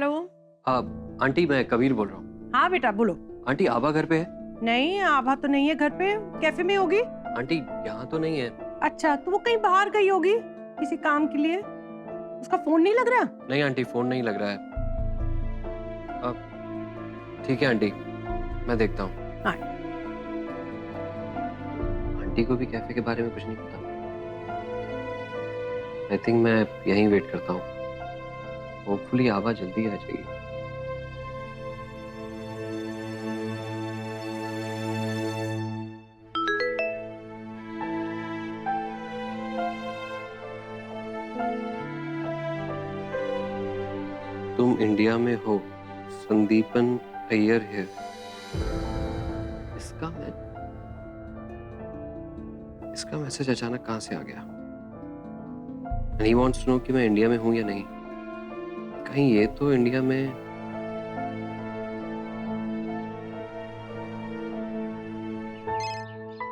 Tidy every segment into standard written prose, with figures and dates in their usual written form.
Hello. Aunty मैं कबीर बोल रहा हूँ। हाँ बेटा बोलो। आंटी आभा घर पे है? नहीं, आभा तो नहीं है घर पे, कैफे में होगी। आंटी यहाँ तो नहीं है। अच्छा, तो वो कहीं बाहर गई होगी किसी काम के लिए। उसका फोन नहीं लग रहा? नहीं आंटी, फोन नहीं लग रहा है। ठीक है आंटी, मैं देखता हूँ। हाँ। आंटी को भी कैफे के बारे में कुछ नहीं पता। आई थिंक मैं यहीं वेट करता हूँ। होपफुली आभा जल्दी आ जाएगी। तुम इंडिया में हो, संदीपन अय्यर है। इसका मैसेज अचानक कहां से आ गया? And he wants to know कि मैं इंडिया में हूं या नहीं। कहीं ये तो इंडिया में।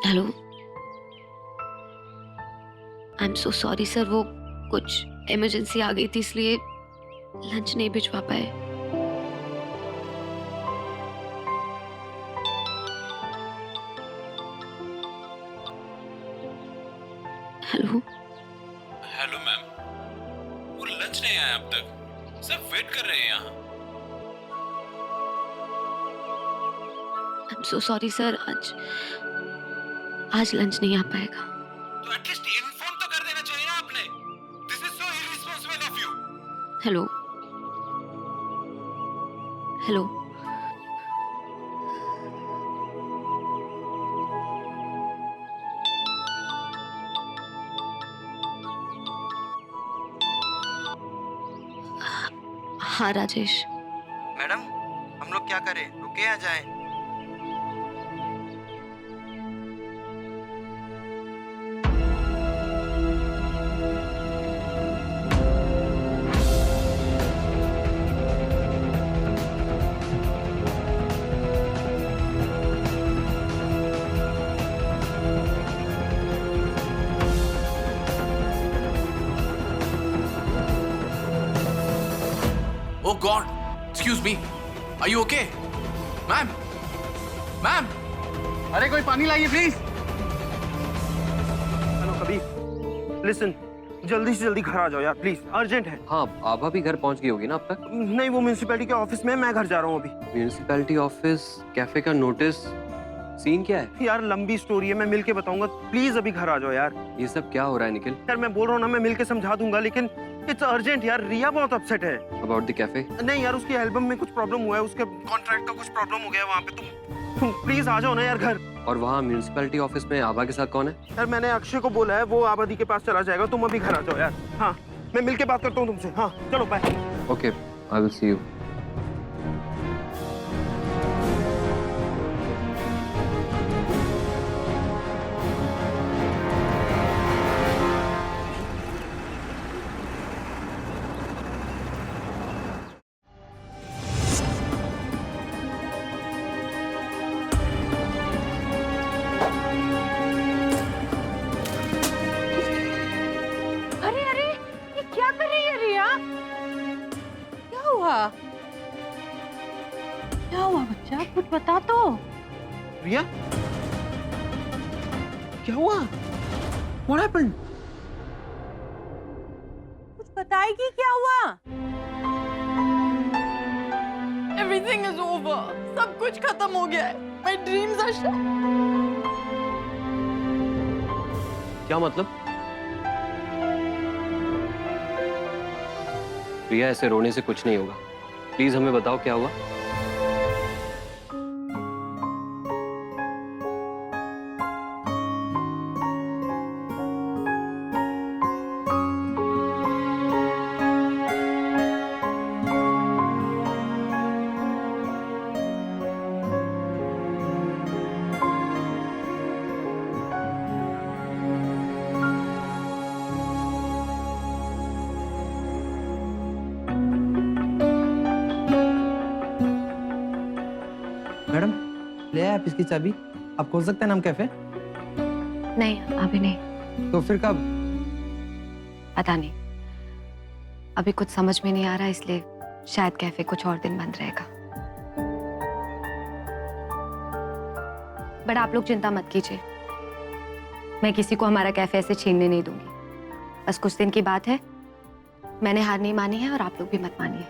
Hello, I am so sorry sir, वो कुछ इमरजेंसी आ गई थी इसलिए लंच नहीं भिजवा पाए। हेलो। हेलो मैम, वो लंच नहीं आया अब तक, सब वेट कर रहे हैं यहाँ। I am so sorry sir, आज लंच नहीं आ पाएगा। तो एटलीस्ट इन्फॉर्म तो कर देना चाहिए ना आपने। This is so irresponsible of you. Hello hello. हाँ राजेश। मैडम, हम लोग क्या करें, रुके या जाएं? Oh God, excuse me, are you okay? Ma'am, ma'am, अरे कोई पानी लाइए प्लीज। हेलो कबीर, लिसन, जल्दी से जल्दी घर आ जाओ यार प्लीज, अर्जेंट है। हाँ, आभा भी घर पहुंच गई होगी ना अब तक? नहीं, वो म्यूनिसिपैलिटी के ऑफिस में, मैं घर जा रहा हूँ अभी। म्यूनिसिपैलिटी ऑफिस, कैफे का नोटिस, सीन क्या है? यार लंबी स्टोरी है, मैं मिल के बताऊंगा, प्लीज अभी घर आ जाओ यार। ये सब क्या हो रहा है निखिल? यार मैं बोल रहा हूँ ना, मैं मिल के समझा दूंगा, लेकिन इट्स अर्जेंट यार। रिया बहुत अपसेट है। About the cafe? नहीं यार, उसकी एल्बम में कुछ प्रॉब्लम हुआ है, उसके कॉन्ट्रैक्ट का कुछ प्रॉब्लम हो गया है वहाँ पे। तुम प्लीज आ जाओ ना यार घर। और वहाँ म्यूनिसिपैलिटी ऑफिस में आभा के साथ कौन है? यार मैंने अक्षय को बोला है, वो आबादी के पास चला जाएगा, तुम अभी घर आ जाओ यार। हाँ, मैं मिल के बात करता हूँ तुमसे। हाँ चलो bye. Okay, I will see you. अरे अरे, ये क्या कर रही है रिया? क्या हुआ? क्या हुआ बच्चा, कुछ बता तो। रिया, क्या हुआ? What happened? कुछ बताएगी क्या हुआ? Everything is over. सब कुछ खत्म हो गया है। My dreams are shattered. क्या मतलब? प्रिया, ऐसे रोने से कुछ नहीं होगा। प्लीज हमें बताओ क्या हुआ। मैडम, ले आए आप इसकी चाबी? आप खोल सकते हैं ना हम कैफे? नहीं अभी नहीं। तो फिर कब? पता नहीं, अभी कुछ समझ में नहीं आ रहा, इसलिए शायद कैफे कुछ और दिन बंद रहेगा। बट आप लोग चिंता मत कीजिए, मैं किसी को हमारा कैफे ऐसे छीनने नहीं दूंगी। बस कुछ दिन की बात है, मैंने हार नहीं मानी है और आप लोग भी मत मानिए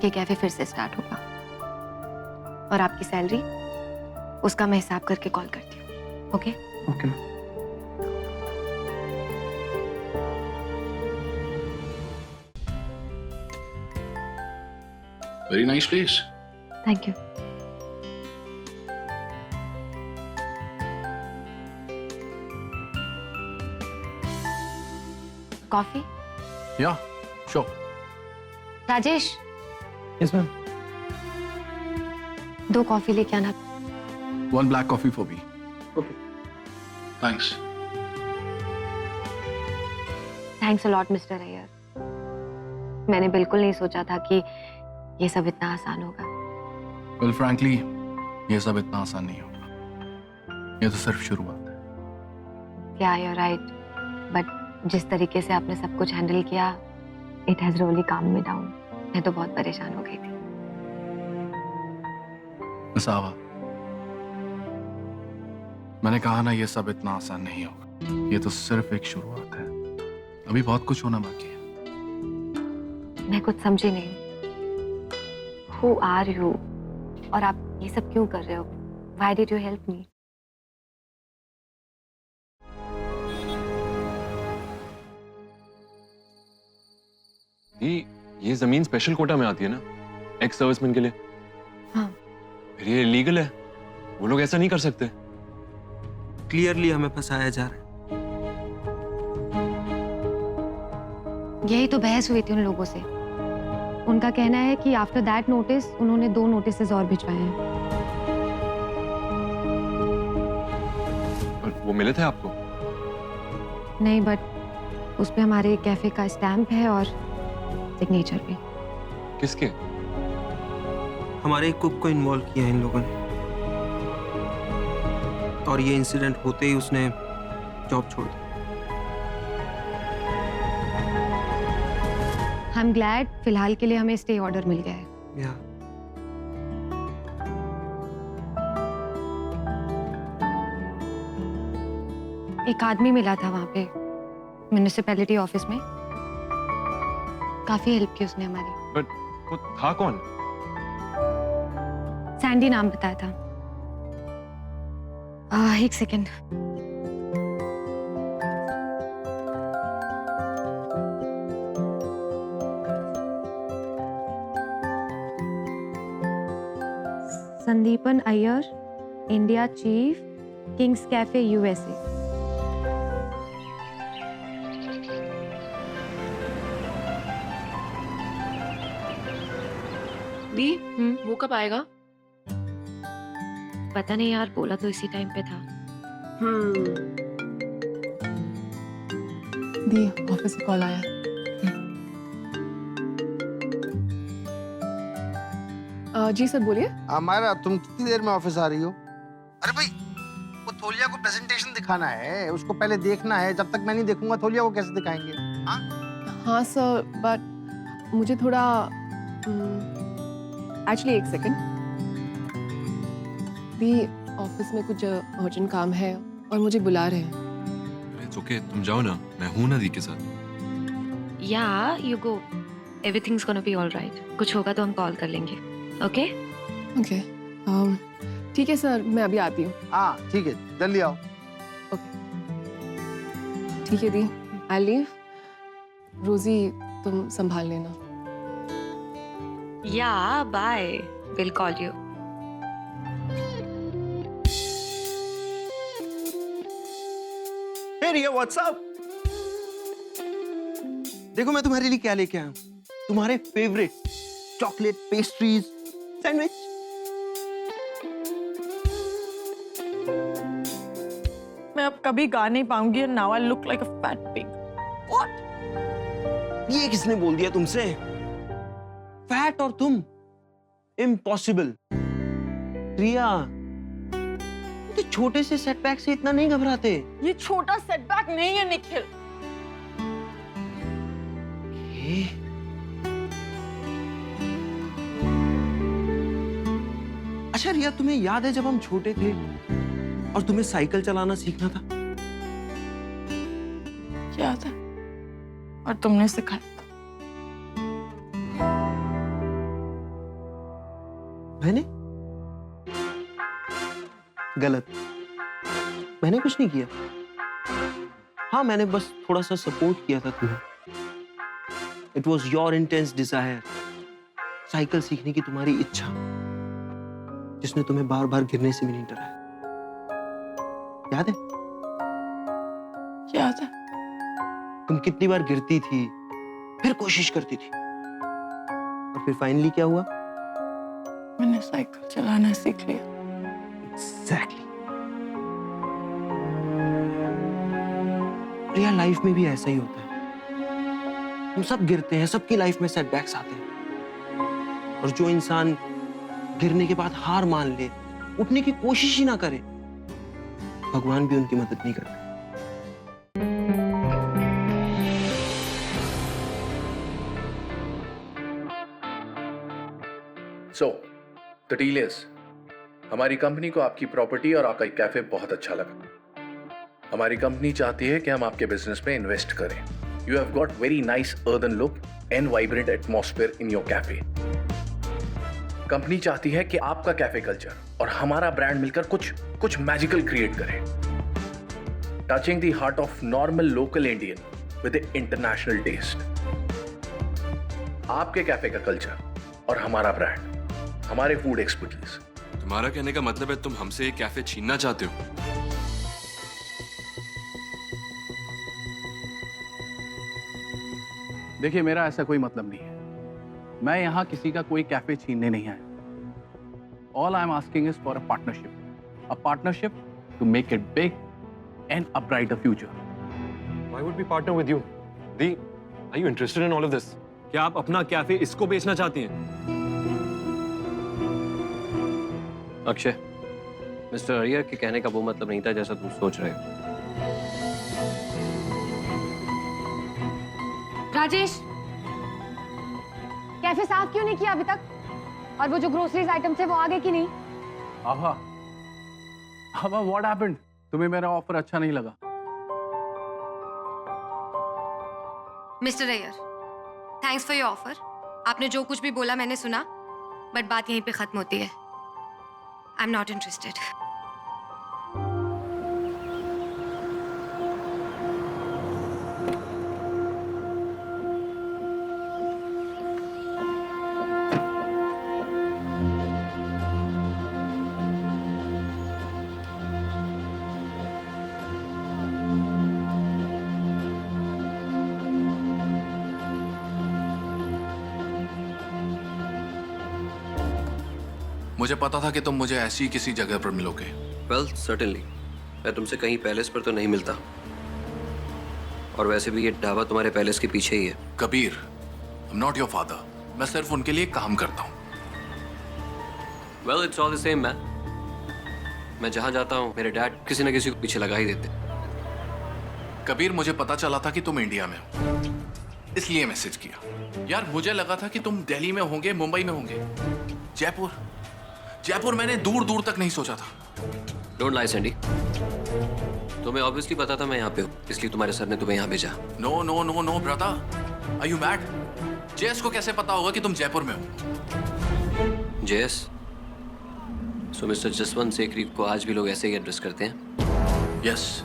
कि कैफे फिर से स्टार्ट होगा। और आपकी सैलरी, उसका मैं हिसाब करके कॉल करती हूँ। Okay? Okay. Very nice place. Thank you. Coffee? या sure. Rajesh, yes ma'am. 2 coffee लेके आना। 1 black coffee for me. Okay. Thanks. Thanks a lot mister Iyer. मैंने बिल्कुल नहीं सोचा था कि ये सब इतना आसान होगा। Well, frankly, ये सब इतना आसान नहीं होगा। ये तो सिर्फ शुरुआत है। या you're right, बट जिस तरीके से आपने सब कुछ हैंडल किया, it has really calmed me down। मैं तो बहुत परेशान हो गई थी। मिस आवा, मैंने कहा ना ये सब इतना आसान नहीं होगा। ये तो सिर्फ एक शुरुआत है, अभी बहुत कुछ होना बाकी है। मैं कुछ समझी नहीं। Who are you? और आप ये सब क्यों कर रहे हो? Why did you help me? ये जमीन स्पेशल कोटा में आती है ना, एक्स सर्विसमैन के लिए। हाँ। फिर ये इलीगल है, वो लोग ऐसा नहीं कर सकते। क्लियरली हमें फंसाया जा रहा है। यही तो बहस हुई थी उन लोगों से। उनका कहना है कि आफ्टर दैट नोटिस उन्होंने 2 नोटिसेस और भिजवाए हैं। और वो मिले थे आपको? नहीं, बट उस पे हमारे कैफे का स्टैम्प है और सिग्नेचर भी। किसके? हमारे एक कुक को इन्वॉल्व किया इन लोगों ने, और ये इंसिडेंट होते ही उसने जॉब छोड़ दी। आई एम ग्लैड फिलहाल के लिए हमें स्टे ऑर्डर मिल गया है। या एक आदमी मिला था वहां पे म्युनिसिपैलिटी ऑफिस में, काफी हेल्प की उसने हमारी। बट वो था कौन? सैंडी नाम बताया था। एक second. Sandipan Iyer, India chief, Kings Cafe USA. दी, वो कब आएगा? पता नहीं यार, बोला तो इसी टाइम पे था। दी, ऑफिस से कॉल आया। जी सर बोलिए। हमारा, तुम कितनी देर में ऑफिस आ रही हो? अरे भाई, वो थोलिया को प्रेजेंटेशन दिखाना है, उसको पहले देखना है। जब तक मैं नहीं देखूंगा थोलिया को कैसे दिखाएंगे? हाँ सर, बट मुझे थोड़ा एक्चुअली एक सेकंड। दी, ऑफिस में कुछ अर्जेंट काम है और मुझे बुला रहे हैं। इट्स ओके, तुम जाओ ना, मैं हूं ना दी के साथ। या you go, everything's gonna be alright. कुछ होगा तो हम कॉल कर लेंगे। ओके ओके, ठीक है सर, मैं अभी आती हूँ। हाँ ठीक है, जल्दी आओ। ठीक है दी, आई लीव। रोजी, तुम संभाल लेना। या bye, will call you. Hey Riya, what's up? देखो मैं तुम्हारे लिए क्या लेके आया हूं। तुम्हारे फेवरेट चॉकलेट पेस्ट्रीज सैंडविच। मैं अब कभी गा नहीं पाऊंगी and now I look like a fat pig. What? ये किसने बोल दिया तुमसे? फैट और तुम? इम्पॉसिबल। रिया, तो छोटे से सेटबैक से इतना नहीं घबराते। ये छोटा सेटबैक नहीं है निखिल। अच्छा रिया, तुम्हें याद है जब हम छोटे थे और तुम्हें साइकिल चलाना सीखना था? याद है, और तुमने सिखाया। मैंने? गलत, मैंने कुछ नहीं किया। हाँ, मैंने बस थोड़ा सा सपोर्ट किया था तुम्हें। It was your intense desire, cycle सीखने की तुम्हारी इच्छा, जिसने तुम्हें बार बार गिरने से भी नहीं डराया। याद है? याद है। तुम कितनी बार गिरती थी, फिर कोशिश करती थी, और फिर फाइनली क्या हुआ? मैंने साइकिल चलाना सीख लिया। एग्जैक्टली। रिया, लाइफ में भी ऐसा ही होता है। हम सब गिरते हैं, सबकी लाइफ में सेटबैक्स आते हैं, और जो इंसान गिरने के बाद हार मान ले, उठने की कोशिश ही ना करे, भगवान भी उनकी मदद नहीं करते। So, the deal is, हमारी कंपनी को आपकी प्रॉपर्टी और आपका कैफे बहुत अच्छा लगा। हमारी कंपनी चाहती है कि हम आपके बिजनेस में इन्वेस्ट करें। You have got very nice earthen look and vibrant atmosphere in your cafe. Company चाहती है कि आपका कैफे कल्चर और हमारा ब्रांड मिलकर कुछ मैजिकल क्रिएट करें, touching the heart of normal local Indian with international taste. आपके कैफे का कल्चर और हमारा ब्रांड, हमारे फूड एक्सपर्टीज। तुम्हारा कहने का मतलब है तुम हमसे ये कैफे छीनना चाहते हो? देखिए, मेरा ऐसा कोई मतलब नहीं है। मैं यहाँ किसी का कोई कैफे छीनने नहीं आया। All I am asking is for a partnership to make it big and a brighter future. Why would we partner with you? Dee, are you interested in all of this? क्या आप अपना cafe इसको बेचना चाहती हैं? Akshay, mister Iyer के कहने का वो मतलब नहीं था जैसा तुम सोच रहे हो। राजेश, कैफे साफ क्यों नहीं किया अभी तक? और वो जो ग्रोसरीज आइटम थे वो आ गए कि नहीं? आभा, व्हाट हैपेंड? तुम्हें मेरा ऑफर अच्छा नहीं लगा? Mister Iyer, thanks for your offer. आपने जो कुछ भी बोला मैंने सुना, बट बात यहीं पे खत्म होती है। I am not interested. मुझे पता था कि तुम मुझे ऐसी किसी जगह पर मिलोगे। Well, certainly. मैं तुमसे कहीं पैलेस पर तो नहीं मिलता, और वैसे भी ये ढाबा तुम्हारे पैलेस के पीछे ही है। Kabir, I am not your father. मैं सिर्फ उनके लिए काम करता हूँ। Well, it's all the same man. मैं जहाँ जाता हूँ मेरे डैड किसी न किसी को पीछे लगा ही देते। कबीर, मुझे पता चला था कि तुम इंडिया में हो, इसलिए मैसेज किया। यार, मुझे लगा था कि तुम दिल्ली में होंगे, मुंबई में होंगे, जयपुर मैंने दूर दूर तक नहीं सोचा था। डोंट लाई सैंडी, तुम्हें ऑब्वियसली पता था मैं यहाँ पे हूँ, इसलिए तुम्हारे सर ने तुम्हें यहाँ भेजा। No no no no brother, are you mad? Jess को कैसे पता होगा कि तुम जयपुर में हो? जेस? सो मिस्टर जसवंत सेकरी को आज भी लोग ऐसे ही एड्रेस करते हैं? Yes,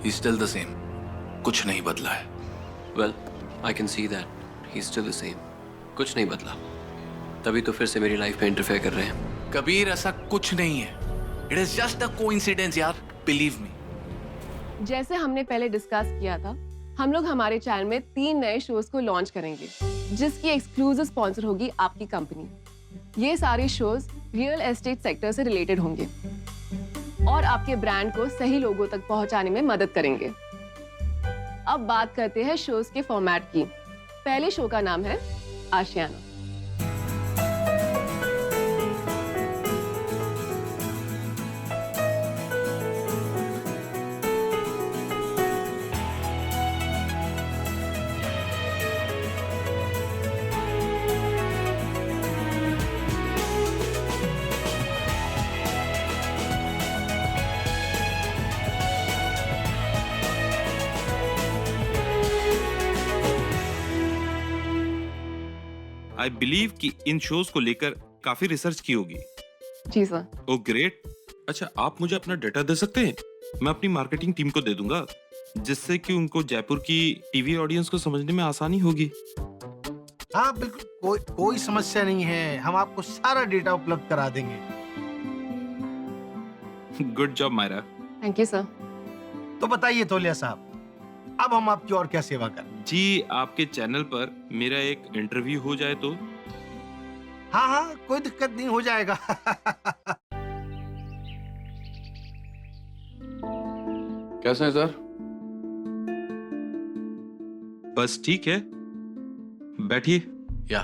he is still the same. कुछ नहीं बदला है। Well, I can see that he is still the same. कुछ नहीं बदला, तभी तो फिर से मेरी लाइफ में इंटरफेयर कर रहे हैं। कबीर, ऐसा कुछ नहीं है। It is just a coincidence यार, बिलीव मी। जैसे हमने पहले डिस्कस किया था, हम लोग हमारे चैनल में 3 नए शोज को लॉन्च करेंगे, जिसकी एक्सक्लूसिव स्पॉन्सर होगी आपकी कंपनी। ये सारे शोज रियल एस्टेट सेक्टर से रिलेटेड होंगे और आपके ब्रांड को सही लोगों तक पहुंचाने में मदद करेंगे। अब बात करते हैं शोज के फॉर्मेट की। पहले शो का नाम है आशियाना। आई बिलीव कि इन शोज को लेकर काफी रिसर्च की होगी। जी सर। ओ ग्रेट। अच्छा, आप मुझे अपना डेटा दे सकते हैं? मैं अपनी मार्केटिंग टीम को दे दूंगा, जिससे कि उनको जयपुर की टीवी ऑडियंस को समझने में आसानी होगी। हाँ बिल्कुल, कोई समस्या नहीं है, हम आपको सारा डेटा उपलब्ध करा देंगे। Good job Myra. Thank you sir. तो बताइए तोलिया साहब, अब हम आपकी और क्या सेवा करें? जी, आपके चैनल पर मेरा एक इंटरव्यू हो जाए तो? हाँ हाँ, कोई दिक्कत नहीं, हो जाएगा। कैसे हैं सर? बस ठीक है, बैठिए। या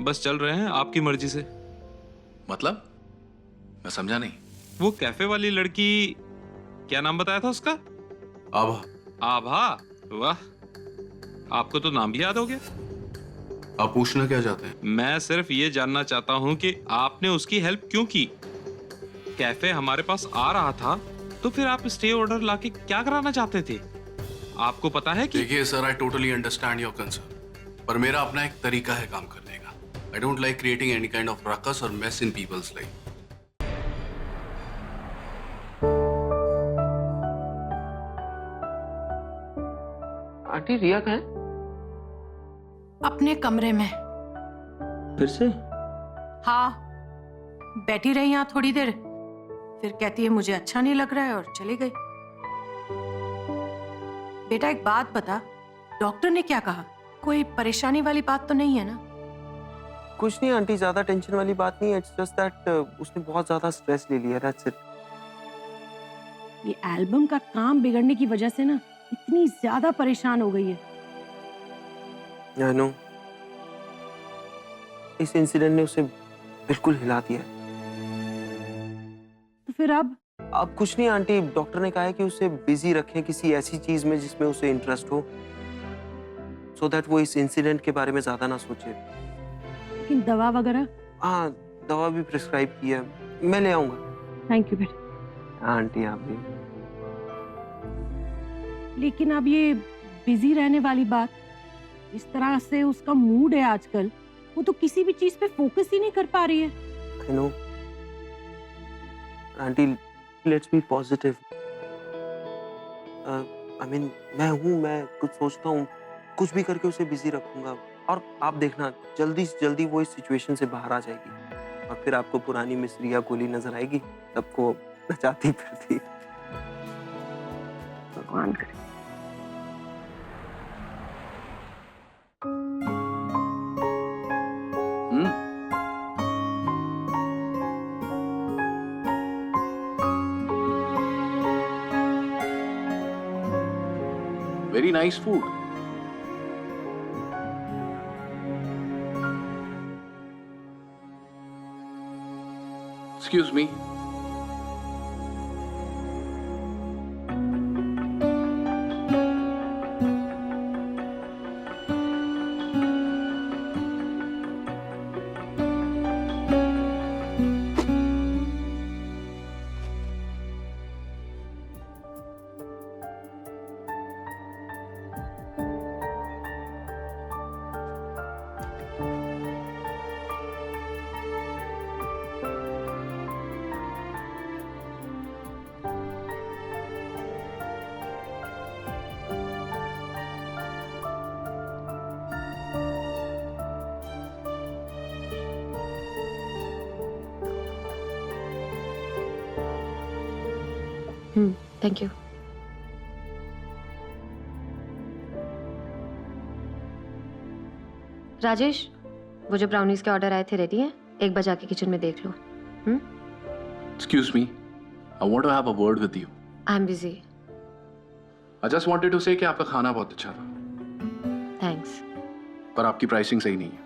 बस चल रहे हैं आपकी मर्जी से। मतलब? मैं समझा नहीं। वो कैफे वाली लड़की, क्या नाम बताया था उसका? आभा। आभा? वाह, आपको तो नाम भी याद हो गया। आप पूछना क्या चाहते हैं? मैं सिर्फ ये जानना चाहता हूँ कि आपने उसकी हेल्प क्यों की? कैफे हमारे पास आ रहा था तो फिर आप स्टे ऑर्डर लाके क्या कराना चाहते थे? आपको पता है कि... देखिए sir, I totally understand your concern, पर मेरा अपना एक तरीका है काम करने का। I don't like creating any kind of ruckus और mess in people's life. Aunty Riya कहाँ है? अपने कमरे में। फिर से? हाँ, बैठी रही यहाँ थोड़ी देर, फिर कहती है मुझे अच्छा नहीं लग रहा है और चली गई। बेटा एक बात बता, डॉक्टर ने क्या कहा? कोई परेशानी वाली बात तो नहीं है ना? कुछ नहीं आंटी, ज्यादा टेंशन वाली बात नहीं है। इट्स जस्ट दैट उसने बहुत ज्यादा स्ट्रेस ले लिया, दैट्स इट। ये एल्बम का काम बिगड़ने की वजह से ना इतनी ज्यादा परेशान हो गई है। आई नो, इस इंसिडेंट ने उसे बिल्कुल हिला दिया है। तो फिर अब कुछ नहीं आंटी, डॉक्टर ने कहा है कि उसे बिजी रखें किसी ऐसी चीज में जिसमें उसे इंटरेस्ट हो, सो दैट वो इस इंसिडेंट के बारे में ज्यादा ना सोचे। लेकिन दवा वगैरह? हाँ, दवा भी प्रिस्क्राइब की है, मैं ले आऊंगा। थैंक यू बेटा। आंटी आप भी। लेकिन अब ये बिजी रहने वाली बात, इस तरह से उसका मूड है आजकल, वो तो किसी भी चीज पे फोकस ही नहीं कर पा रही है। I know aunty, let's be positive. I mean मैं कुछ सोचता हूँ, कुछ भी करके उसे बिजी रखूंगा, और आप देखना जल्दी से जल्दी वो इस सिचुएशन से बाहर आ जाएगी, और फिर आपको पुरानी मिस रिया कोहली नजर आएगी, सबको नचाती फिरती। भगवान करे। Very nice food. Excuse me. Thank you. Rajesh, वो जो ब्राउनीज के ऑर्डर आए थे रेडी हैं? एक बार जाके किचन में देख लो। Excuse me. I want to have a word with you. I am busy. I just wanted to say कि आपका खाना बहुत अच्छा था, थैंक्स। पर आपकी प्राइसिंग सही नहीं है।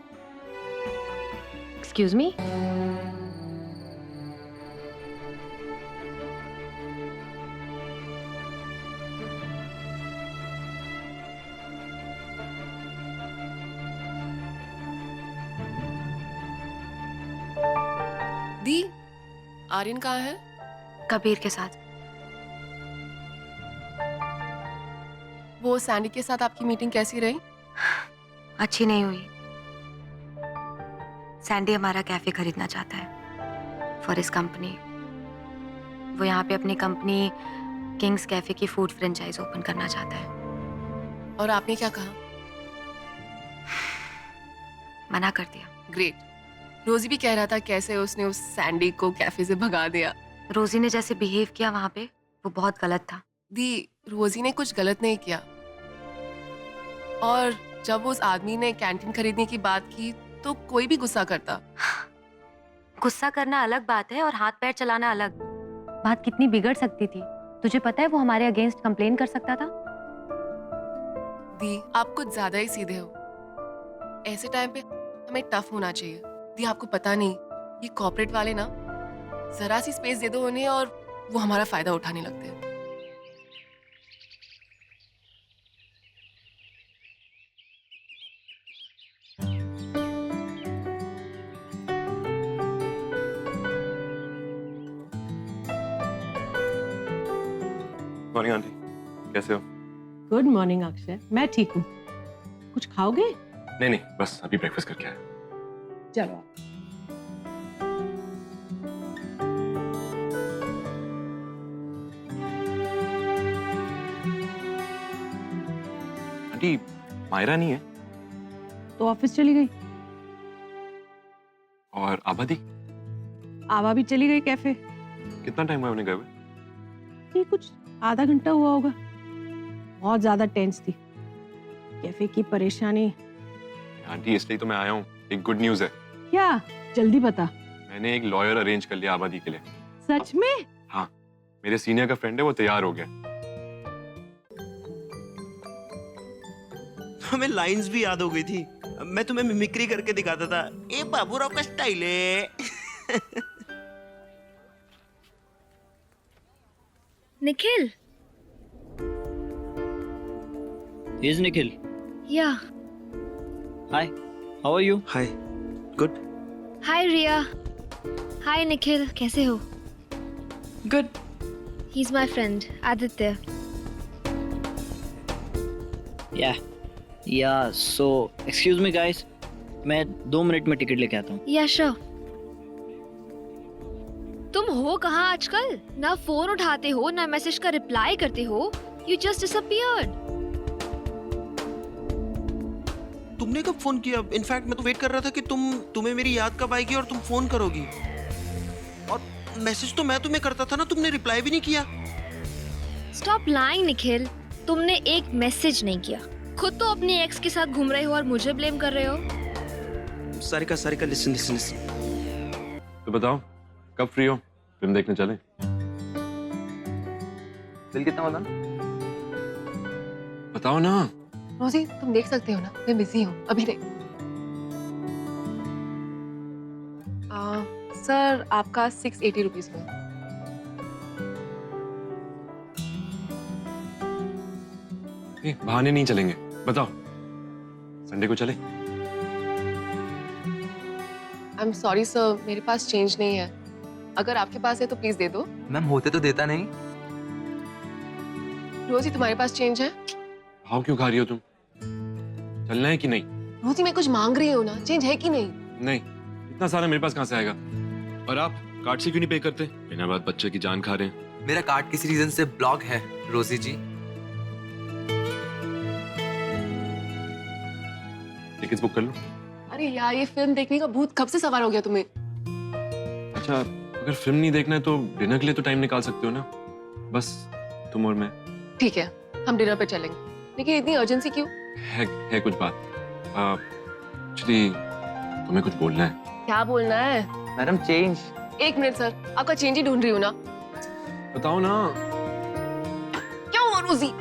Excuse me. दी, आर्यन कहाँ है? कबीर के साथ। वो सैंडी के साथ आपकी मीटिंग कैसी रही? अच्छी नहीं हुई। सैंडी हमारा कैफे खरीदना चाहता है फॉर हिज कंपनी। वो यहाँ पे अपनी कंपनी किंग्स कैफे की फूड फ्रेंचाइज ओपन करना चाहता है। और आपने क्या कहा? मना कर दिया। ग्रेट। रोजी भी कह रहा था कैसे उसने उस सैंडी को कैफे से भगा दिया। रोजी ने जैसे बिहेव किया वहां पे वो बहुत गलत था। दी, रोजी ने कुछ गलत नहीं किया। और जब उस आदमी ने कैंटीन खरीदने की बात की तो कोई भी गुस्सा करता। गुस्सा करना अलग बात है और हाथ पैर चलाना अलग। बात कितनी बिगड़ सकती थी तुझे पता है? वो हमारे अगेंस्ट कंप्लेन कर सकता था। दी, आप कुछ ज्यादा ही सीधे हो। ऐसे टाइम पे हमें टफ होना चाहिए। दी, आपको पता नहीं ये कॉर्पोरेट वाले ना जरा सी स्पेस दे दो उन्हें और वो हमारा फायदा उठाने लगते हैं। मॉर्निंग आंटी, कैसे हो? गुड मॉर्निंग अक्षय, मैं ठीक हूँ। कुछ खाओगे? नहीं नहीं, बस अभी ब्रेकफास्ट करके आया। चलो। आंटी, मायरा नहीं है? तो ऑफिस चली गई। और आबादी? आवा भी चली गई कैफे। कितना टाइम हुआ उन्हें गए हुए? ये कुछ आधा घंटा हुआ होगा। बहुत ज्यादा टेंस थी। कैफे की परेशानी। आंटी, इसलिए तो मैं आया हूँ। एक गुड न्यूज है। क्या? जल्दी बता। मैंने एक लॉयर अरेंज कर लिया आबादी के लिए। सच में? हाँ, मेरे सीनियर का फ्रेंड है, वो तैयार हो गया। हमें लाइंस भी याद हो गई थी। मैं तुम्हें मिमिक्री करके दिखाता था। ए बाबूराव का स्टाइल है। Nikhil. Here's Nikhil. Yeah. Hi. How are you? Hi. Good. Hi Riya. Hi Nikhil. कैसे हो? Good. He's my friend, Aditya. Yeah. Yeah. So, excuse me guys. मैं 2 मिनट में टिकट लेके आता हूँ। Yeah, sure. तुम हो कहाँ आजकल? ना फोन उठाते हो, ना मैसेज का रिप्लाई करते हो। You just disappeared. तुमने कब फोन किया? इनफैक्ट मैं तो वेट कर रहा था कि तुम्हें मेरी याद कब आएगी और तुम फोन करोगी। और मैसेज तो मैं तुम्हें करता था ना, तुमने रिप्लाई भी नहीं किया। Stop lying, Nikhil. तुमने एक मैसेज नहीं किया। खुद तो अपनी एक्स के साथ घूम रहे हो और मुझे ब्लेम कर रहे हो। सारिका लिसन। तो बताओ, कब फ्री हो? फिल्म देखने चलें? बिल कितना बता? बताओ ना। रोजी, तुम देख सकते हो ना, मैं बिजी हूँ, अभी नहीं। सर, आपका 680 रुपीज में। बहाने नहीं चलेंगे। बताओ, संडे को चले? आई एम सॉरी सर, मेरे पास चेंज नहीं है। अगर आपके पास है तो प्लीज दे दो। मैम, होते तो देता नहीं। रोजी, तुम्हारे पास चेंज है? भाव क्यों खा रही हो तुम? चलना है कि नहीं? रोजी, मैं कुछ मांग रही हूँ ना, चेंज है कि नहीं? नहीं, इतना सारा मेरे पास कहाँ से आएगा? और आप कार्ड से क्यों नहीं पे करते? बिना बात बच्चे की जान खा रहे हैं। मेरा कार्ड किसी रीजन से ब्लॉक है रोजी जी। टिकट्स बुक कर लो। अरे यार, ये फिल्म देखने का भूत कब से सवार हो गया तुम्हें? अच्छा, अगर फिल्म नहीं देखना है तो डिनर के लिए तो टाइम निकाल सकते हो ना। बस तुम और मैं। ठीक है, हम डिनर पे चलेंगे, लेकिन इतनी अर्जेंसी क्यों? है कुछ बात। एक्चुअली तुम्हें कुछ बोलना है। क्या बोलना है? Madam, change. 1 मिनट सर, आपका चेंज ही ढूंढ रही हूँ ना। बताओ ना। क्या हुआ रोजी?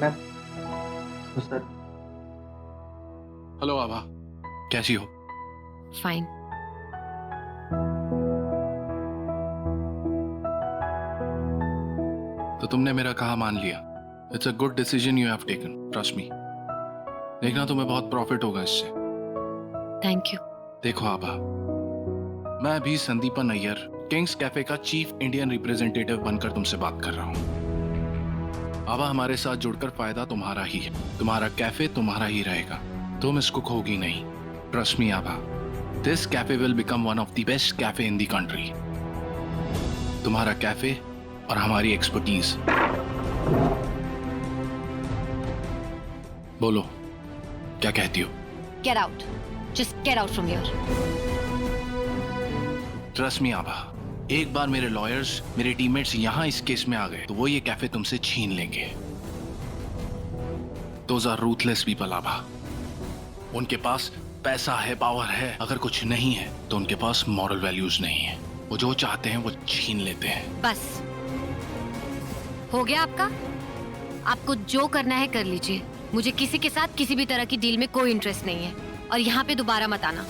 Ma'am, sir. हेलो आभा, कैसी हो? फाइन। तो तुमने मेरा कहा मान लिया। It's a good decision you have taken, trust me. देखना तुम्हें बहुत प्रॉफिट होगा इससे। Thank you. देखो आभा, मैं अभी संदीपन अय्यर, किंग्स कैफे का चीफ इंडियन रिप्रेजेंटेटिव बनकर तुमसे बात कर रहा हूँ। आभा, हमारे साथ जुड़कर फायदा तुम्हारा ही है। तुम्हारा कैफे तुम्हारा ही रहेगा, तुम इसको खोगी नहीं। Trust me Abha, this cafe will become one of the best cafe in the country. तुम्हारा कैफे और हमारी एक्सपर्टीज। बोलो, क्या कहती हो? Get out, just get out from here. Trust me Abha, एक बार मेरे लॉयर्स, मेरे टीममेट्स यहाँ इस केस में आ गए तो वो ये कैफे तुमसे छीन लेंगे। Those are ruthless people आभा। उनके पास पैसा है, पावर है, अगर कुछ नहीं है तो उनके पास मॉरल वैल्यूज नहीं है। वो जो चाहते हैं वो छीन लेते हैं। बस हो गया आपका? आपको जो करना है कर लीजिए। मुझे किसी के साथ किसी भी तरह की डील में कोई इंटरेस्ट नहीं है और यहाँ पे दोबारा मत आना।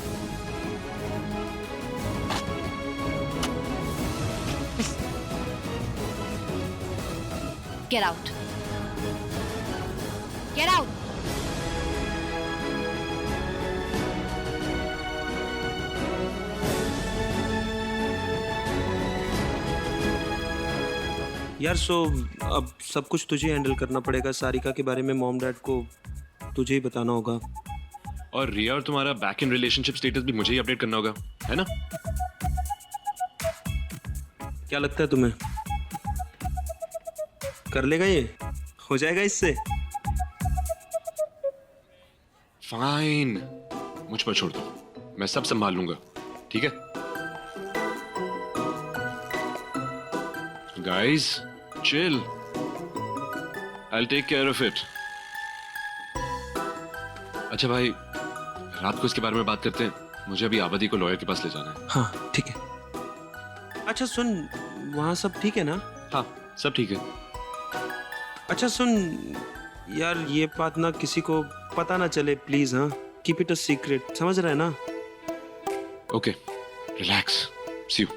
Get out. Get out. यार अब सब कुछ तुझे हैंडल करना पड़ेगा। सारिका के बारे में मॉम डैड को तुझे ही बताना होगा। और रिया और तुम्हारा बैक इन रिलेशनशिप स्टेटस भी मुझे ही अपडेट करना होगा, है ना? क्या लगता है तुम्हें, कर लेगा ये? हो जाएगा इससे? फाइन, मुझ पर छोड़ दो, मैं सब संभाल लूंगा, ठीक है? Guys, chill, I'll take care of it. अच्छा भाई, रात को इसके बारे में बात करते हैं। मुझे अभी आबादी को लॉयर के पास ले जाना है। हाँ ठीक है। अच्छा सुन, वहाँ सब ठीक है ना? हाँ सब ठीक है। अच्छा सुन यार, ये बात ना किसी को पता ना चले प्लीज। हाँ, कीप इट अ सीक्रेट, समझ रहा है ना? Okay, relax, see you.